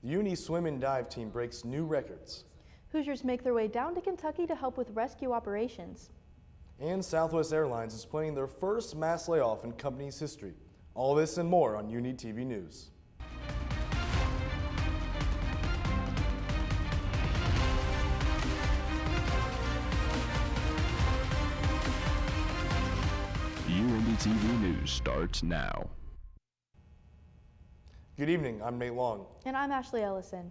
The Uindy swim and dive team breaks new records. Hoosiers make their way down to Kentucky to help with rescue operations. And Southwest Airlines is planning their first mass layoff in company's history. All this and more on UINDY TV News. UINDY TV News starts now. Good evening, I'm Nate Long. And I'm Ashley Ellison.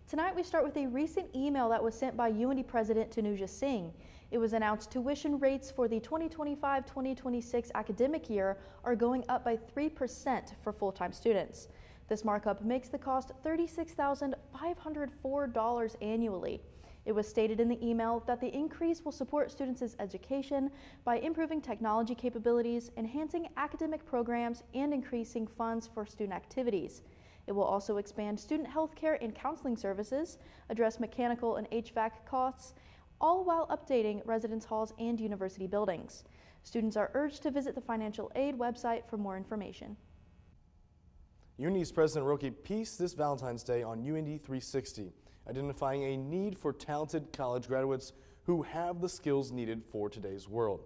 Tonight we start with a recent email that was sent by UINDY President Tanuja Singh. It was announced tuition rates for the 2025-2026 academic year are going up by 3% for full-time students. This markup makes the cost $36,504 annually. It was stated in the email that the increase will support students' education by improving technology capabilities, enhancing academic programs, and increasing funds for student activities. It will also expand student health care and counseling services, address mechanical and HVAC costs, all while updating residence halls and university buildings. Students are urged to visit the financial aid website for more information. UINDY's president wrote a piece this Valentine's Day on UINDY 360, identifying a need for talented college graduates who have the skills needed for today's world.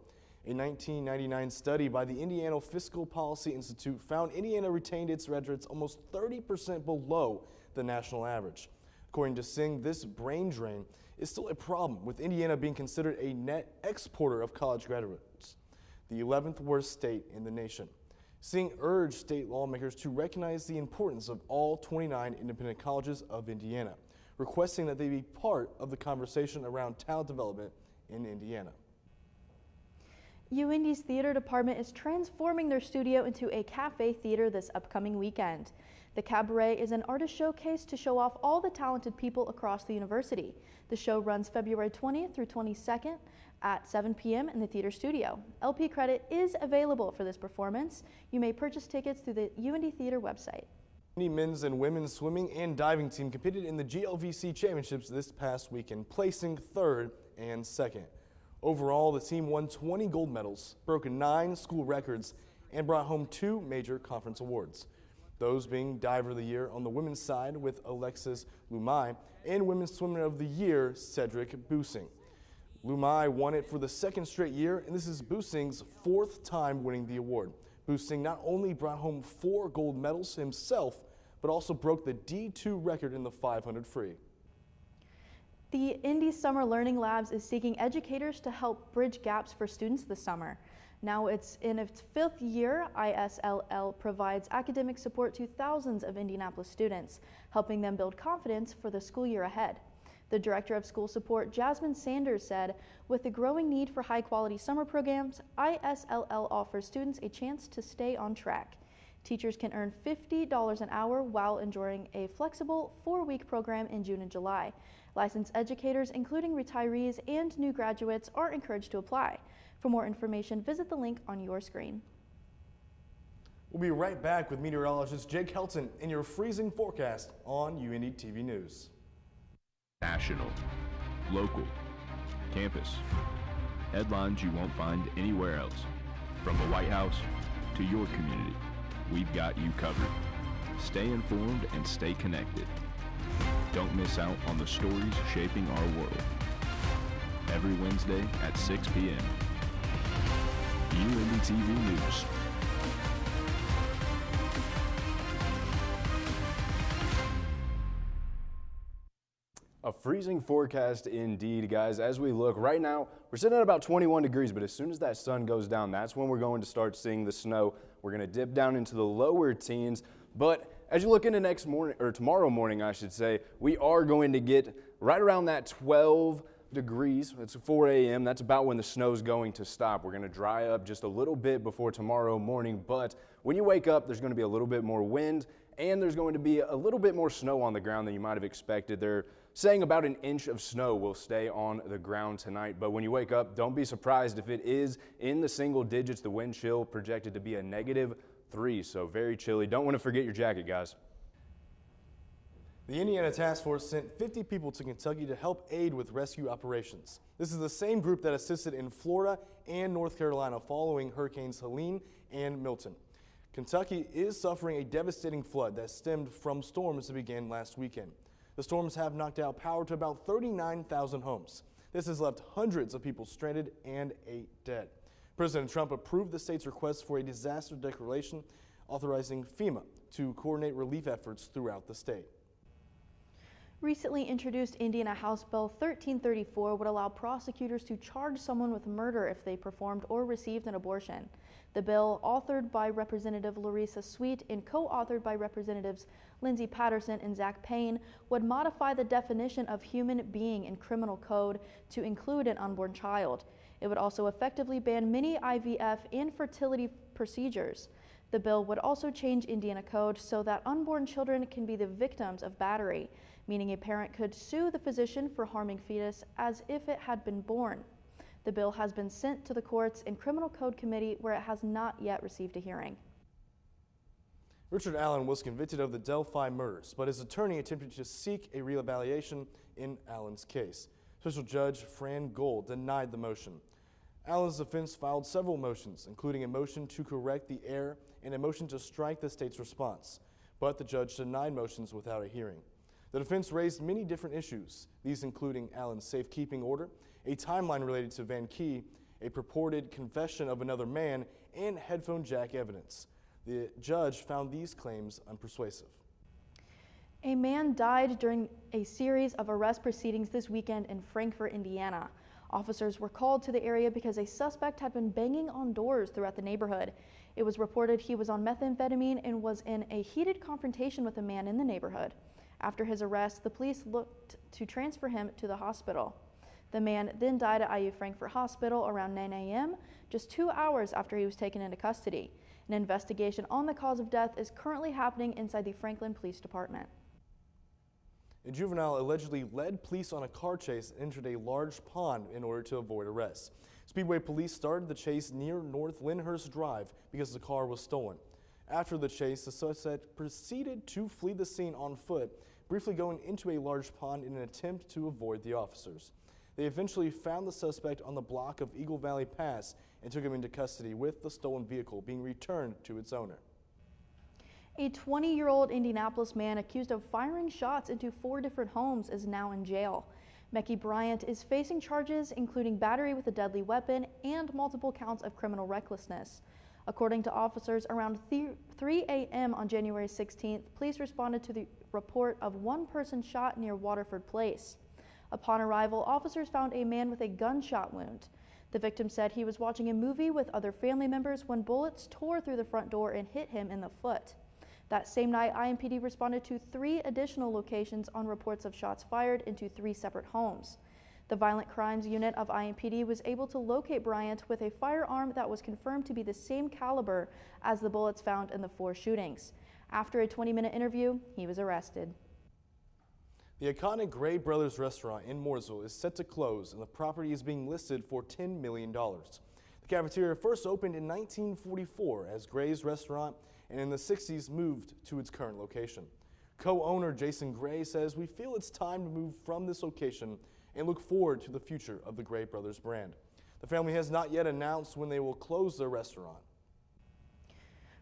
A 1999 study by the Indiana Fiscal Policy Institute found Indiana retained its graduates almost 30% below the national average. According to Singh, this brain drain is still a problem, with Indiana being considered a net exporter of college graduates, the 11th worst state in the nation. Singh urged state lawmakers to recognize the importance of all 29 independent colleges of Indiana, requesting that they be part of the conversation around talent development in Indiana. UIndy's theater department is transforming their studio into a cafe theater this upcoming weekend. The Cabaret is an artist showcase to show off all the talented people across the university. The show runs February 20th through 22nd at 7 p.m. in the theater studio. LP credit is available for this performance. You may purchase tickets through the UIndy Theater website. The men's and women's swimming and diving team competed in the GLVC championships this past weekend, placing 3rd and 2nd. Overall, the team won 20 gold medals, broke 9 school records, and brought home 2 major conference awards. Those being Diver of the Year on the women's side with Alexis Lumai and Women's Swimmer of the Year, Cedric Busing. Lumai won it for the 2nd straight year, and this is Busing's 4th time winning the award. Busing not only brought home 4 gold medals himself, but also broke the D2 record in the 500 free. The Indy Summer Learning Labs is seeking educators to help bridge gaps for students this summer. Now it's in its 5th year, ISLL provides academic support to thousands of Indianapolis students, helping them build confidence for the school year ahead. The Director of School Support, Jasmine Sanders, said, with the growing need for high-quality summer programs, ISLL offers students a chance to stay on track. Teachers can earn $50 an hour while enjoying a flexible 4-week program in June and July. Licensed educators, including retirees and new graduates, are encouraged to apply. For more information, visit the link on your screen. We'll be right back with meteorologist Jake Helton in your freezing forecast on UINDY TV News. National, local, campus. Headlines you won't find anywhere else. From the White House to your community, we've got you covered. Stay informed and stay connected. Don't miss out on the stories shaping our world. Every Wednesday at 6 p.m. UINDY TV News. A freezing forecast indeed, guys. As we look right now, we're sitting at about 21 degrees, but as soon as that sun goes down, that's when we're going to start seeing the snow. We're going to dip down into the lower teens, but as you look into next morning, or tomorrow morning, I should say, we are going to get right around that 12 degrees. It's 4 a.m. That's about when the snow's going to stop. We're going to dry up just a little bit before tomorrow morning, but when you wake up, there's going to be a little bit more wind, and there's going to be a little bit more snow on the ground than you might have expected. They're saying about an inch of snow will stay on the ground tonight, but when you wake up, don't be surprised if it is in the single digits. The wind chill projected to be a -3, so very chilly. Don't want to forget your jacket, guys. The Indiana Task Force sent 50 people to Kentucky to help aid with rescue operations. This is the same group that assisted in Florida and North Carolina following Hurricanes Helene and Milton. Kentucky is suffering a devastating flood that stemmed from storms that began last weekend. The storms have knocked out power to about 39,000 homes. This has left hundreds of people stranded and 8 dead. President Trump approved the state's request for a disaster declaration, authorizing FEMA to coordinate relief efforts throughout the state. Recently introduced Indiana House Bill 1334 would allow prosecutors to charge someone with murder if they performed or received an abortion. The bill, authored by Representative Larissa Sweet and co-authored by Representatives Lindsey Patterson and Zach Payne, would modify the definition of human being in criminal code to include an unborn child. It would also effectively ban many IVF and fertility procedures. The bill would also change Indiana code so that unborn children can be the victims of battery, meaning a parent could sue the physician for harming fetus as if it had been born. The bill has been sent to the courts and Criminal Code Committee, where it has not yet received a hearing. Richard Allen was convicted of the Delphi murders, but his attorney attempted to seek a reevaluation in Allen's case. Special Judge Fran Gold denied the motion. Allen's defense filed several motions, including a motion to correct the error and a motion to strike the state's response, but the judge denied motions without a hearing. The defense raised many different issues, these including Allen's safekeeping order, a timeline related to Van Key, a purported confession of another man, and headphone jack evidence. The judge found these claims unpersuasive. A man died during a series of arrest proceedings this weekend in Frankfort, Indiana. Officers were called to the area because a suspect had been banging on doors throughout the neighborhood. It was reported he was on methamphetamine and was in a heated confrontation with a man in the neighborhood. After his arrest, the police looked to transfer him to the hospital. The man then died at IU Frankfort Hospital around 9 a.m., just 2 hours after he was taken into custody. An investigation on the cause of death is currently happening inside the Franklin Police Department. A juvenile allegedly led police on a car chase and entered a large pond in order to avoid arrest. Speedway police started the chase near North Lyndhurst Drive because the car was stolen. After the chase, the suspect proceeded to flee the scene on foot, briefly going into a large pond in an attempt to avoid the officers. They eventually found the suspect on the block of Eagle Valley Pass and took him into custody, with the stolen vehicle being returned to its owner. A 20-year-old Indianapolis man accused of firing shots into 4 different homes is now in jail. Mecky Bryant is facing charges including battery with a deadly weapon and multiple counts of criminal recklessness. According to officers, around 3 a.m. on January 16th, police responded to the report of one person shot near Waterford Place. Upon arrival, officers found a man with a gunshot wound. The victim said he was watching a movie with other family members when bullets tore through the front door and hit him in the foot. That same night, IMPD responded to 3 additional locations on reports of shots fired into 3 separate homes. The Violent Crimes Unit of IMPD was able to locate Bryant with a firearm that was confirmed to be the same caliber as the bullets found in the 4 shootings. After a 20-minute interview, he was arrested. The iconic Gray Brothers restaurant in Mooresville is set to close, and the property is being listed for $10 million. The cafeteria first opened in 1944 as Gray's Restaurant, and in the 60s moved to its current location. Co-owner Jason Gray says, "We feel it's time to move from this location and look forward to the future of the Gray Brothers brand." The family has not yet announced when they will close their restaurant.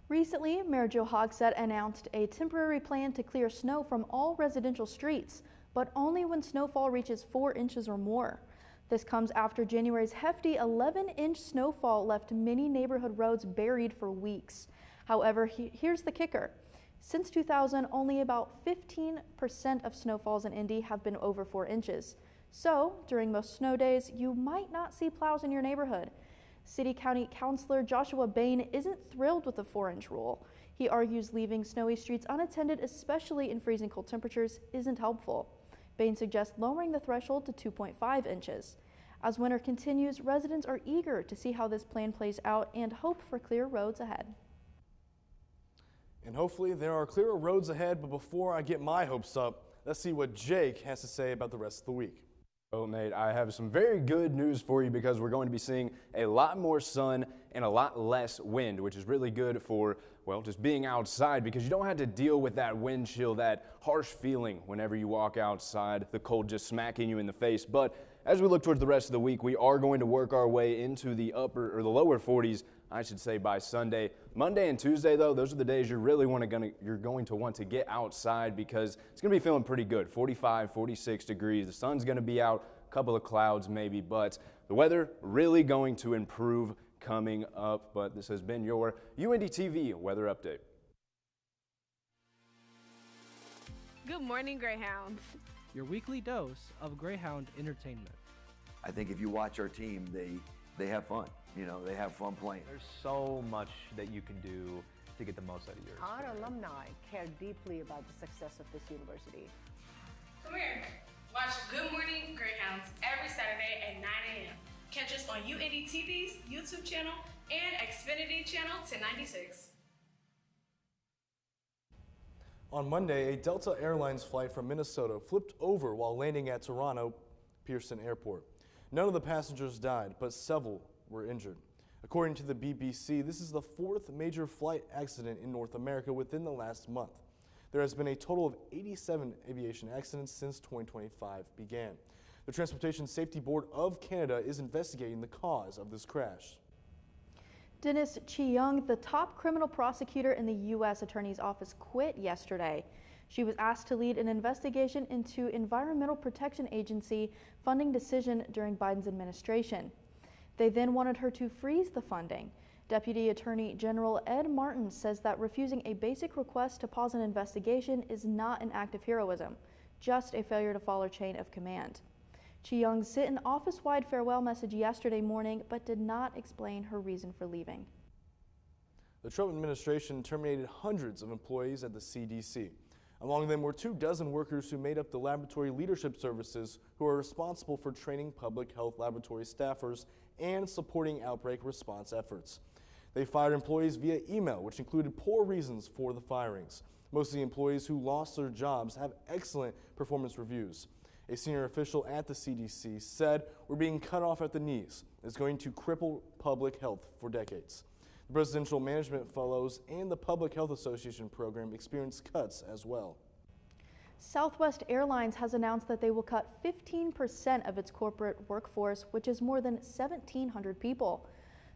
Recently, Mayor Joe Hogsett announced a temporary plan to clear snow from all residential streets, but only when snowfall reaches 4 inches or more. This comes after January's hefty 11-inch snowfall left many neighborhood roads buried for weeks. However, here's the kicker. Since 2000, only about 15% of snowfalls in Indy have been over 4 inches. So, during most snow days, you might not see plows in your neighborhood. City-County Councilor Joshua Bain isn't thrilled with the 4-inch rule. He argues leaving snowy streets unattended, especially in freezing cold temperatures, isn't helpful. Bain suggests lowering the threshold to 2.5 inches. As winter continues, residents are eager to see how this plan plays out and hope for clear roads ahead. And hopefully there are clearer roads ahead, but before I get my hopes up, let's see what Jake has to say about the rest of the week. Oh, Nate, I have some very good news for you because we're going to be seeing a lot more sun and a lot less wind, which is really good for, well, just being outside because you don't have to deal with that wind chill, that harsh feeling whenever you walk outside, the cold just smacking you in the face. But as we look towards the rest of the week, we are going to work our way into the upper or the lower 40s I should say by Sunday. Monday and Tuesday, though, those are the days you're going to want to get outside because it's going to be feeling pretty good. 45, 46 degrees. The sun's going to be out, a couple of clouds maybe, but the weather really going to improve coming up. But this has been your UIndy TV weather update. Good morning, Greyhounds. Your weekly dose of Greyhound entertainment. I think if you watch our team, they have fun. You know, they have fun playing. There's so much that you can do to get the most out of yours. Our alumni care deeply about the success of this university. Come here. Watch Good Morning Greyhounds every Saturday at 9 a.m. Catch us on UIndy TV's YouTube channel and Xfinity channel 1096. On Monday, a Delta Airlines flight from Minnesota flipped over while landing at Toronto Pierson Airport. None of the passengers died, but several were injured. According to the BBC, this is the fourth major flight accident in North America within the last month. There has been a total of 87 aviation accidents since 2025 began. The Transportation Safety Board of Canada is investigating the cause of this crash. Dennis Chi-Young, the top criminal prosecutor in the U.S. Attorney's Office, quit yesterday. She was asked to lead an investigation into Environmental Protection Agency funding decision during Biden's administration. They then wanted her to freeze the funding. Deputy Attorney General Ed Martin says that refusing a basic request to pause an investigation is not an act of heroism, just a failure to follow chain of command. Chi-Young sent an office-wide farewell message yesterday morning, but did not explain her reason for leaving. The Trump administration terminated hundreds of employees at the CDC. Among them were 24 workers who made up the Laboratory Leadership Services, who are responsible for training public health laboratory staffers and supporting outbreak response efforts. They fired employees via email, which included poor reasons for the firings. Most of the employees who lost their jobs have excellent performance reviews. A senior official at the CDC said, "We're being cut off at the knees. It's going to cripple public health for decades." The Presidential Management Fellows and the Public Health Association program experienced cuts as well. Southwest Airlines has announced that they will cut 15% of its corporate workforce, which is more than 1,700 people.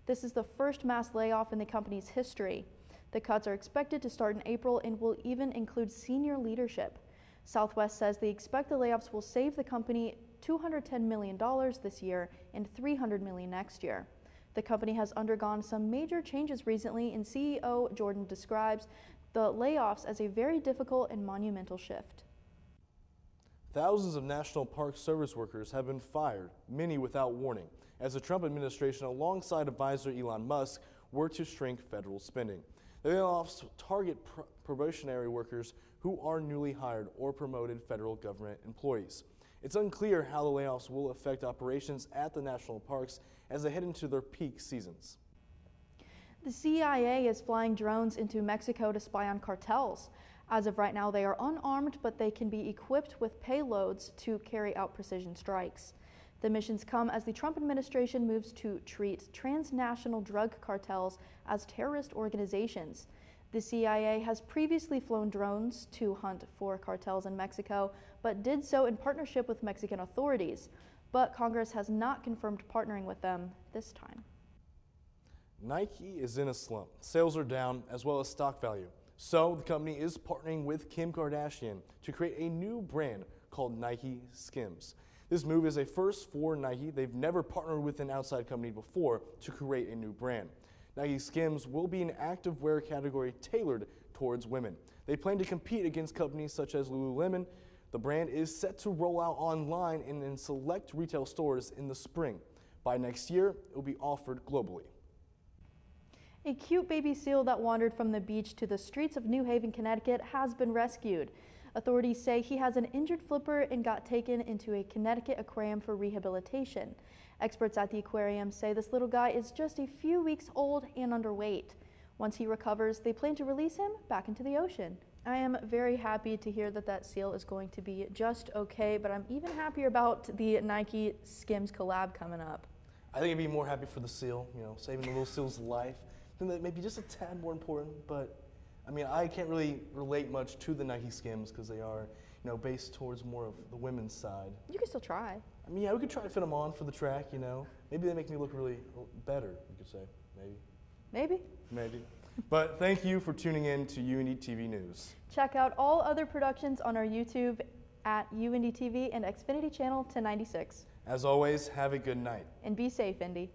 This is the first mass layoff in the company's history. The cuts are expected to start in April and will even include senior leadership. Southwest says they expect the layoffs will save the company $210 million this year and $300 million next year. The company has undergone some major changes recently, and CEO Jordan describes the layoffs as a very difficult and monumental shift. Thousands of National Park Service workers have been fired, many without warning, as the Trump administration alongside advisor Elon Musk work to shrink federal spending. The layoffs target probationary workers who are newly hired or promoted federal government employees. It's unclear how the layoffs will affect operations at the national parks as they head into their peak seasons. The CIA is flying drones into Mexico to spy on cartels. As of right now, they are unarmed, but they can be equipped with payloads to carry out precision strikes. The missions come as the Trump administration moves to treat transnational drug cartels as terrorist organizations. The CIA has previously flown drones to hunt for cartels in Mexico, but did so in partnership with Mexican authorities. But Congress has not confirmed partnering with them this time. Nike is in a slump. Sales are down as well as stock value. So the company is partnering with Kim Kardashian to create a new brand called Nike Skims. This move is a first for Nike. They've never partnered with an outside company before to create a new brand. Nike Skims will be an active wear category tailored towards women. They plan to compete against companies such as Lululemon. The brand is set to roll out online and in select retail stores in the spring. By next year, it will be offered globally. A cute baby seal that wandered from the beach to the streets of New Haven, Connecticut has been rescued. Authorities say he has an injured flipper and got taken into a Connecticut aquarium for rehabilitation. Experts at the aquarium say this little guy is just a few weeks old and underweight. Once he recovers, they plan to release him back into the ocean. I am very happy to hear that that seal is going to be just okay, but I'm even happier about the Nike Skims collab coming up. I think I'd be more happy for the seal, saving the little seal's life. I think that may be just a tad more important, but I mean, I can't really relate much to the Nike Skims because they are, based towards more of the women's side. You can still try. I mean, yeah, we could try to fit them on for the track, Maybe they make me look really better, you could say, maybe. Maybe. Maybe. But thank you for tuning in to UINDY TV News. Check out all other productions on our YouTube at UINDY TV and Xfinity Channel 1096. As always, have a good night. And be safe, Indy.